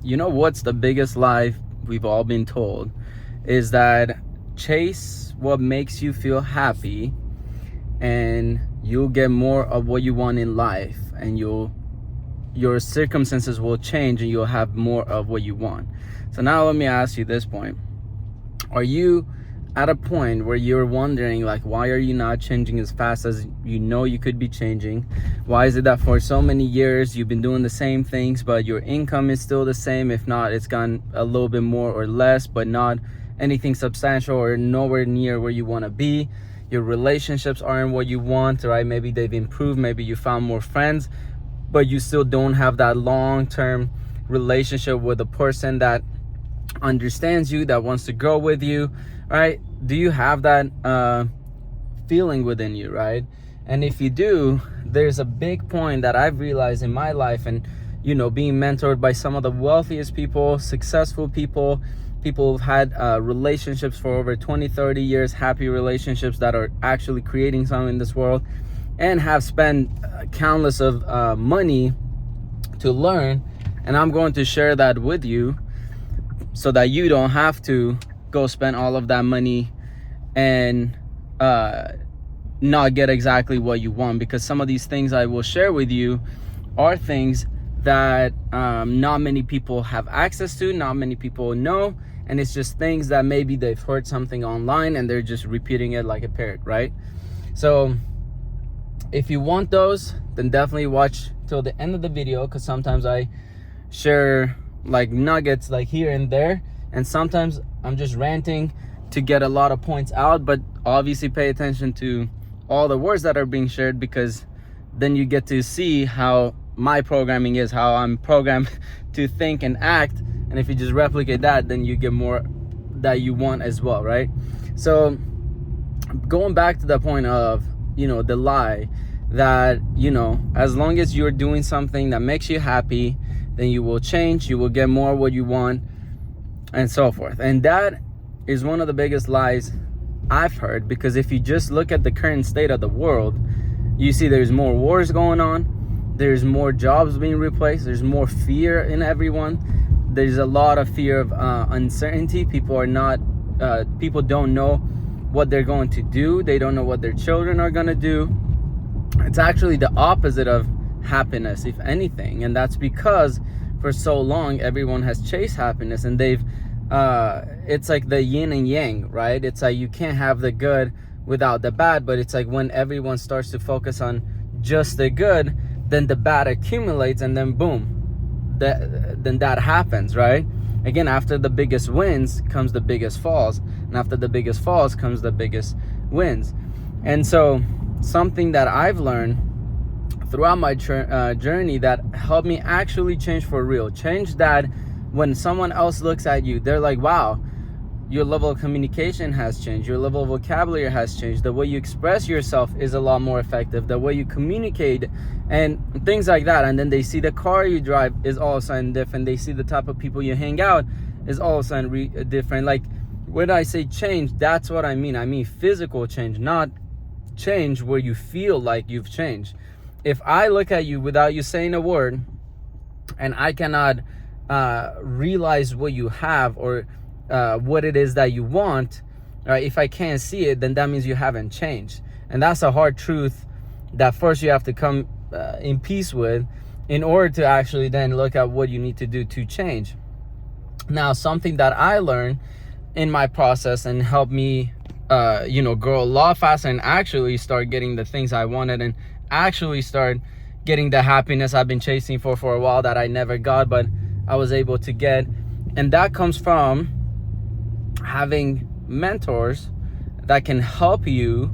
You know what's the biggest lie we've all been told is that chase what makes you feel happy and you'll get more of what you want in life, and your circumstances will change and you'll have more of what you want. So now let me ask you this point. Are you at a point where you're wondering, like, why are you not changing as fast as you know you could be changing? Why is it that for so many years you've been doing the same things, but your income is still the same? If not, it's gone a little bit more or less, but not anything substantial or nowhere near where you want to be. Your relationships aren't what you want, right? Maybe they've improved, maybe you found more friends, but you still don't have that long-term relationship with a person that understands you, that wants to grow with you, right? Do you have that feeling within you, right? And if you do, there's a big point that I've realized in my life, and being mentored by some of the wealthiest people, successful people who've had relationships for over 20-30 years, happy relationships that are actually creating something in this world, and have spent countless of money to learn. And I'm going to share that with you so that you don't have to go spend all of that money and not get exactly what you want, because some of these things I will share with you are things that not many people have access to, not many people know, and it's just things that maybe they've heard something online and they're just repeating it like a parrot, right? So if you want those, then definitely watch till the end of the video, because sometimes I share like nuggets like here and there, and sometimes I'm just ranting to get a lot of points out. But obviously pay attention to all the words that are being shared, because then you get to see how my programming is, how I'm programmed to think and act. And if you just replicate that, then you get more that you want as well, right? So going back to the point of the lie that as long as you're doing something that makes you happy, then you will change, you will get more what you want, and so forth. And that is one of the biggest lies I've heard, because if you just look at the current state of the world, you see there's more wars going on, there's more jobs being replaced, there's more fear in everyone, there's a lot of fear of uncertainty. People don't know what they're going to do, they don't know what their children are going to do. It's actually the opposite of happiness, if anything, and that's because for so long everyone has chased happiness, and they've it's like the yin and yang, right? It's like you can't have the good without the bad, but it's like when everyone starts to focus on just the good, then the bad accumulates, and then boom, then that happens, right? Again, after the biggest wins comes the biggest falls, and after the biggest falls comes the biggest wins. And so something that I've learned throughout my journey that helped me actually change for real, change that when someone else looks at you, they're like, wow, your level of communication has changed, your level of vocabulary has changed, the way you express yourself is a lot more effective, the way you communicate and things like that. And then they see the car you drive is all of a sudden different, they see the type of people you hang out is all of a sudden different. Like when I say change, that's what I mean physical change, not change where you feel like you've changed. If I look at you without you saying a word, and I cannot realize what you have or what it is that you want, right? If I can't see it, then that means you haven't changed. And that's a hard truth that first you have to come in peace with in order to actually then look at what you need to do to change. Now, something that I learned in my process and helped me grow a lot faster and actually start getting the things I wanted, and actually start getting the happiness I've been chasing for a while that I never got, but I was able to get. And that comes from having mentors that can help you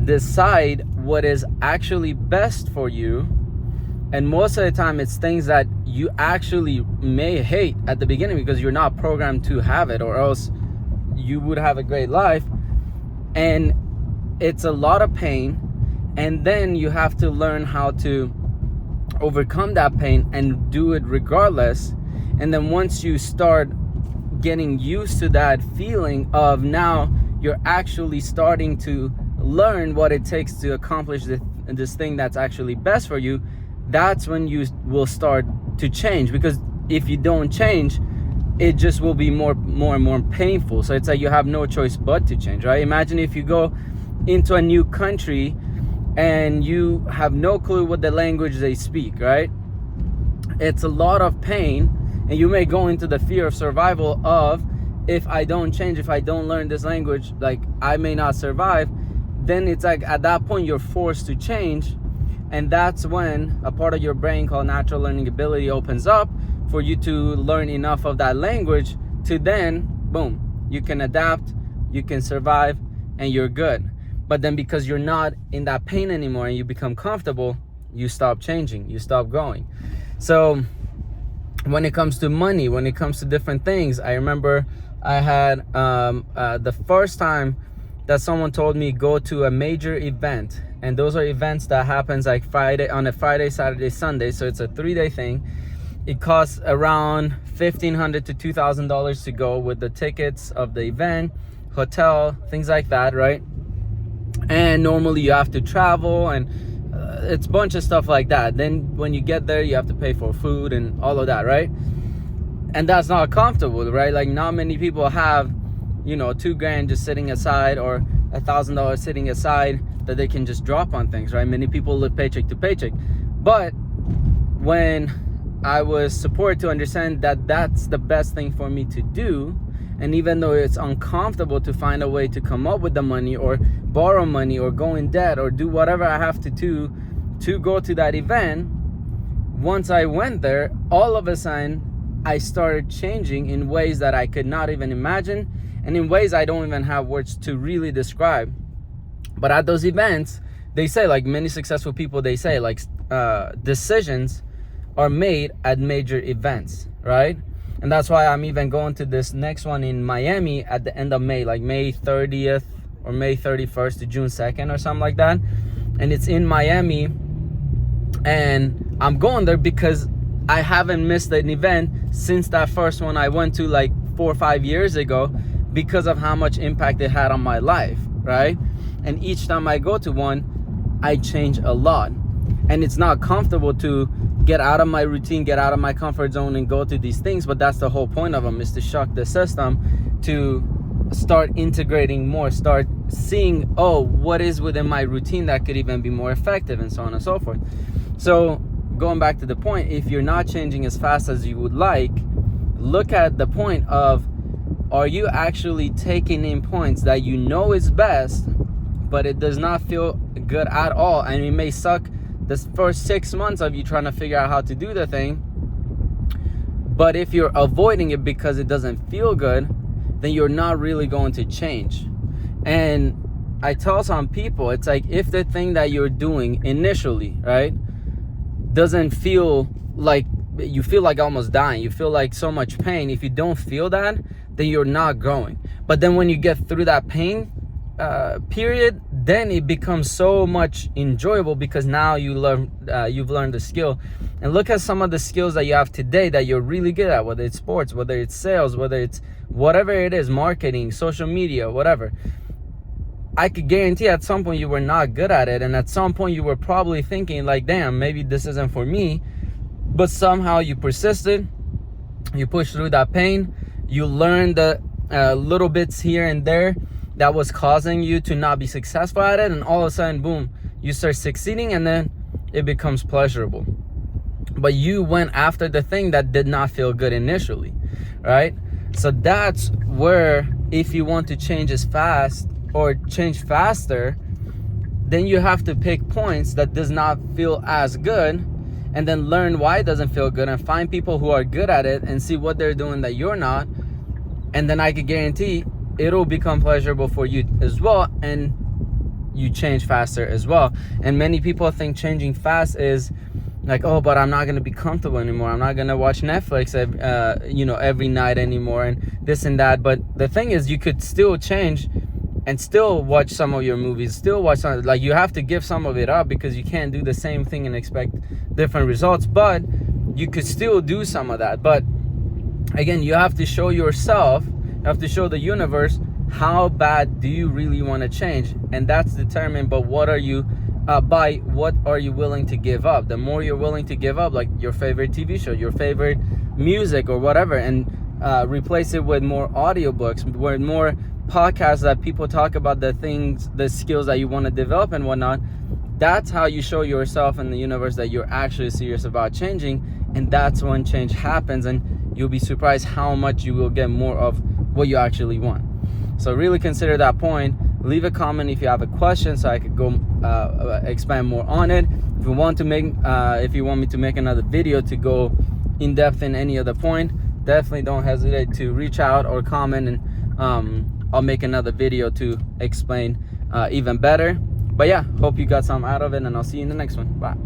decide what is actually best for you. And most of the time it's things that you actually may hate at the beginning because you're not programmed to have it, or else you would have a great life. And it's a lot of pain, and then you have to learn how to overcome that pain and do it regardless. And then once you start getting used to that feeling of now you're actually starting to learn what it takes to accomplish this thing that's actually best for you, that's when you will start to change. Because if you don't change, it just will be more and more painful. So it's like you have no choice but to change, right? Imagine if you go into a new country and you have no clue what the language they speak, right? It's a lot of pain, and you may go into the fear of survival of, if I don't change, if I don't learn this language, like I may not survive. Then it's like at that point you're forced to change, and that's when a part of your brain called natural learning ability opens up for you to learn enough of that language to then, boom, you can adapt, you can survive, and you're good. But then because you're not in that pain anymore and you become comfortable, you stop changing, you stop growing. So when it comes to money, when it comes to different things, I remember I had the first time that someone told me go to a major event, and those are events that happens like on a Friday, Saturday, Sunday. So it's a 3-day thing. It costs around $1,500 to $2,000 to go, with the tickets of the event, hotel, things like that, right? And normally you have to travel, and it's a bunch of stuff like that. Then when you get there, you have to pay for food and all of that, right? And that's not comfortable, right? Like not many people have, $2,000 just sitting aside, or $1,000 sitting aside that they can just drop on things, right? Many people live paycheck to paycheck. But when I was supported to understand that that's the best thing for me to do, and even though it's uncomfortable to find a way to come up with the money or borrow money or go in debt or do whatever I have to do to go to that event, once I went there, all of a sudden I started changing in ways that I could not even imagine, and in ways I don't even have words to really describe. But at those events, they say, like many successful people, they say like decisions are made at major events, right? And that's why I'm even going to this next one in Miami at the end of May, like May 30th or May 31st to June 2nd or something like that. And it's in Miami, and I'm going there because I haven't missed an event since that first one I went to like 4 or 5 years ago, because of how much impact it had on my life, right? And each time I go to one, I change a lot. And it's not comfortable to get out of my routine, get out of my comfort zone and go to these things, but that's the whole point of them, is to shock the system, to start integrating more, start seeing, what is within my routine that could even be more effective, and so on and so forth. So going back to the point, if you're not changing as fast as you would like, look at the point of, are you actually taking in points that you know is best, but it does not feel good at all, and it may suck this first 6 months of you trying to figure out how to do the thing. But if you're avoiding it because it doesn't feel good, then you're not really going to change. And I tell some people, it's like, if the thing that you're doing initially, right, doesn't feel like, you feel like almost dying, you feel like so much pain, if you don't feel that, then you're not growing. But then when you get through that pain period, then it becomes so much enjoyable, because now you've learned the skill. And look at some of the skills that you have today that you're really good at, whether it's sports, whether it's sales, whether it's whatever it is, marketing, social media, whatever. I could guarantee at some point you were not good at it, and at some point you were probably thinking like, damn, maybe this isn't for me. But somehow you persisted, you pushed through that pain, you learned the little bits here and there that was causing you to not be successful at it, and all of a sudden, boom, you start succeeding, and then it becomes pleasurable. But you went after the thing that did not feel good initially, right? So that's where, if you want to change as fast or change faster, then you have to pick points that does not feel as good, and then learn why it doesn't feel good, and find people who are good at it and see what they're doing that you're not. And then I can guarantee it'll become pleasurable for you as well, and you change faster as well. And many people think changing fast is like, but I'm not gonna be comfortable anymore, I'm not gonna watch Netflix every night anymore, and this and that. But the thing is, you could still change and still watch some of your movies, still watch some, like, you have to give some of it up, because you can't do the same thing and expect different results. But you could still do some of that. But again, you have to show yourself, you have to show the universe, how bad do you really want to change. And that's determined by what are you willing to give up. The more you're willing to give up, like your favorite TV show, your favorite music or whatever, and replace it with more audiobooks, with more podcasts that people talk about the things, the skills that you want to develop and whatnot. That's how you show yourself in the universe that you're actually serious about changing, and that's when change happens, and you'll be surprised how much you will get more of what you actually want. So really consider that point. Leave a comment if you have a question so I could go expand more on it. If you want me to make another video to go in depth in any other point, definitely don't hesitate to reach out or comment, and I'll make another video to explain even better. But yeah, hope you got something out of it, and I'll see you in the next one. Bye.